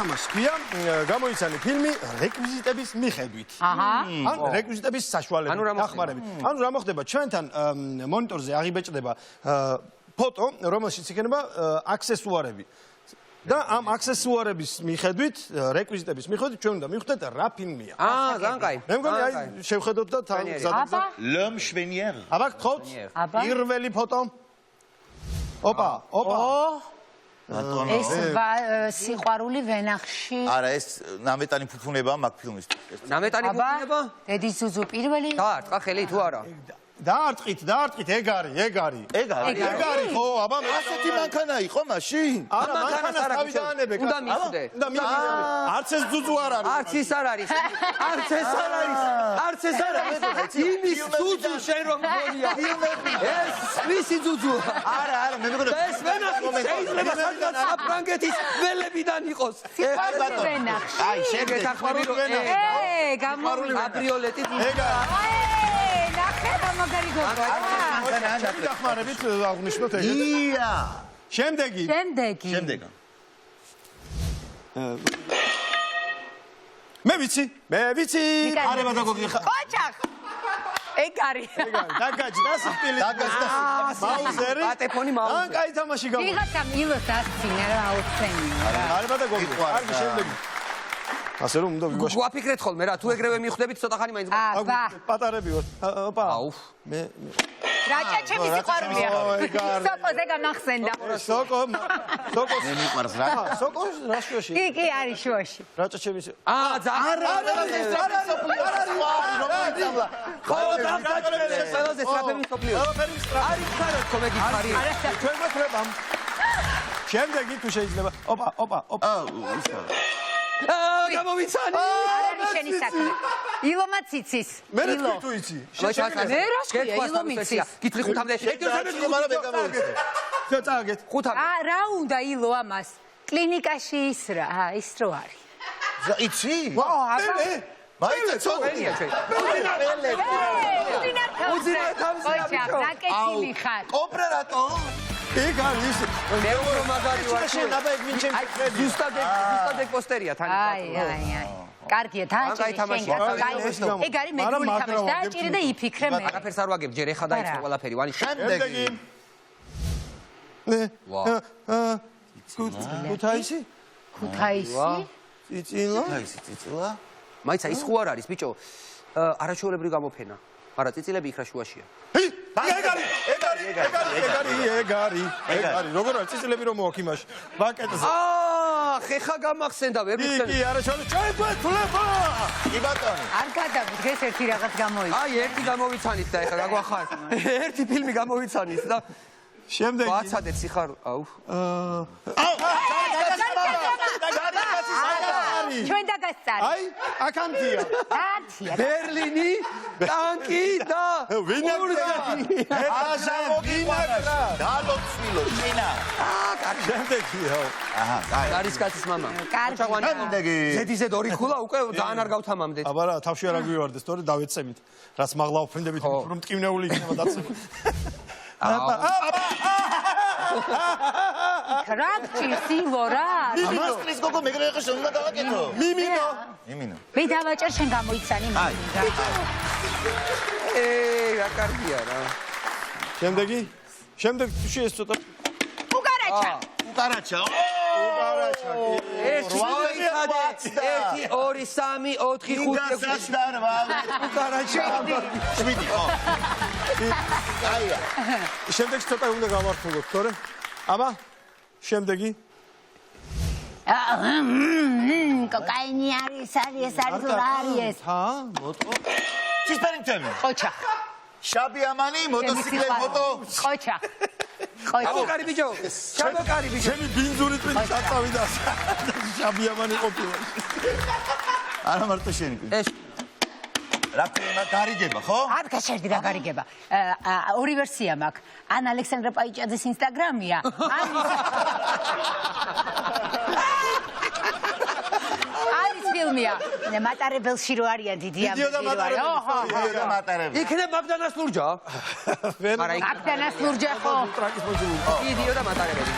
თამაში ქვია გამოიცანი ფილმი რეკვიზიტების მიხედვით. ან რეკვიზიტების საშუალებით დახმარებით. ანუ რა მოხდება ჩვენთან მონიტორზე აღიბეჭდება ფოტო, რომელშიც იქნება აქსესუარები. და ამ აქსესუარების მიხედვით, რეკვიზიტების მიხედვით ჩვენ უნდა მივხვდეთ რა ფილმია. ძალიან კაი. მე მგონი აი შევხედოთ და თან გზადოთ. L'homme chevenière. აბა გთხოვთ? პირველი ფოტო. ოპა. ეს სიყვარული ვენახში. არა, ეს ნამეტანი ფუფუნებაა მაგ ფილმის. ნამეტანი ფუფუნება? დედის ზუზუ პირველი. დაარტყა ხელი თუ არა? დაარტყით, ეგ არის, ხო, აბა მე ასეთი მანქანა იყო მაშინ? არა, მანქანას დავიდანებე. უნდა მივხვდე. არც ეს ზუზუ არ არის. არც ის არ არის. არც ეს არ არის. იმის ზუზუ შენ რომ მგონია. ეს მისი ზუზუა. არა, მე მეგონა ეს ვენახი შეიძლება სადღაც საფრანგეთის ველებიდან იყოს. ვენახში. აი, შეგეთახმები რომ გამოვიდა. აბრიოლეტით ეგ არის. ნახება მაგარი გოგო. დახმარებით აღნიშნოთ ეგ. ია. შემდეგი. შემდეგა. მე ვიცი. არება დაგოგი ხა. ოჩახ. ეგ არის. დაგაჯდა სპილი. მაუზერი. პატეფონი მაუზერი. ან კაი თამაში გავა. ვიღაცამ ილოს ასწინა რა აუცენია. არება დაგოგი. კარგი შემდეგი. ასე რომ უნდა ვიგვაშ. გვაფიქრეთ ხოლმე რა, თუ ეგრევე მიხვდებით ცოტა ხანი მაინც. აბა. პატარები ვარ. ოპა. აუ. მე რაჭაჩემი სიყვარულია. სოკოზე გამახსენდა. სოკო. მე მიყვარს რა. სოკო რა შუაში? კი, არის შუაში. რაჭაჩემი. ყველაზე სწრაფები მსოფლიოში. არის ხარად კომედი ხარი. ჩვენ გვეთრებამ. შემდეგი თუ შეიძლება. ოპა. გამოვიცანი. არ არის შენი საქმე. ილომა ციცის. მე თუ იცი. მე რა შევია ილო მიცის. გითხრი ხუთამდე. წააგეთ. ხუთამდე. რა უნდა ილო ამას? კლინიკაში ის რა, ის რო არის. იცი? მაინც ჩვენია ჩვენ. უძინარ თავზე ოჩახ, დაკეთილი ხარ. ოპერატო? ეგ არის. მე უფრო მაგარი ვარ. შენ აბა ეგ ვინ ჩემს ხედი. ზუსტად ეგ პოსტერია თან. აი. კარგია, დააჭირე შენ. ეგ არის მეგრული თამაში. დააჭირე და იფიქრე მე. არაფერს არ ვაგებ, ჯერ ეხა დაიწყო ყველაფერი. ვანი შემდეგი. ქუთაისი? ქუთაისი? ციცილა? ციცილა? მაიცა ის ხო არ არის, ბიჭო? არაჩვეულებრივი გამოფენა. არა, ციცილები იქ რა შუაშია. ეგ არის. როგორ არის ციცილები რომ მოაქვს იმაში? ბაკეტზე. ხეხა გამახსენდა, ვერ მიხსენე. კი, არაჩვეულებრივი. ჩვენ გვეთვლება. კი ბატონო. არ გადაგდგეს ერთი რაღაც გამოიწვა. აი, ერთი გამოვიცანით და ეხლა გაგვახარ. ერთი ფილმი გამოვიცანით და შემდეგი. ვაცადეთ სიხარ, აუ. ჩვენ დაგასწარი. აი, აქანთია. დაცია. ბერლინი, ტანკი და ვინაგვარი. აზამოგინაგრა. დალოცვილო, ჩინა. შემდეგია. აჰა, კაი. არის კაცის მამა. კარგი. შემდეგი. ზედიზედ ორი ხულა უკვე ძალიან არ გავთამამდეთ. აბა რა, თავში არ აგვივარდეს, თორე დავეცემით. რაც მაღლა უფრინდებით, უფრო მტკივნეული იქნება დაცემით. ტრაქჭირს ილო რა. ამასტრის გოგო მეგრე ხე შენ უნდა დავაკეთო. მიმინო. მე დავაჭერ შენ გამოიცანი მაგ. რა კარგია რა. შემდეგი ეს ცოტა უგარაჩა. უკარაჩა. 1 2 3 4 5 უკარაჩა. 7 ხო. აია. შემდეგი ცოტა უნდა გავართულოთ, თორე. აბა, შემდეგი. კოკაინი არის რა არის ეს? მოტო. ცისფერინჩემი. ყოჩა. შაბიამანი, მოტოციკლე, მოტო. ყოჩა. ჩამოკარი ბიჭო. ჩამოკარი ბიჭო. ჩემი ბინძური წვენი დაწავიდა. შაბიამანი ყოფილა. არა მარტო შენი. ეს რა ქვია, გარიგება, ხო? არ გაშერდი რა გარიგება. ორი ვერსია მაქვს. ან ალექსანდრა პაიჭაძის ინსტაგრამია. არის ფილმია. მატარებელში რო არიან დიდი ამბები. ოჰო, მატარებელი. იქნებ მაგდანას ლურჯა? არა, მაგდანას ლურჯა ხო? ტრაკის მოძილი. ვიდეო და მატარებელი.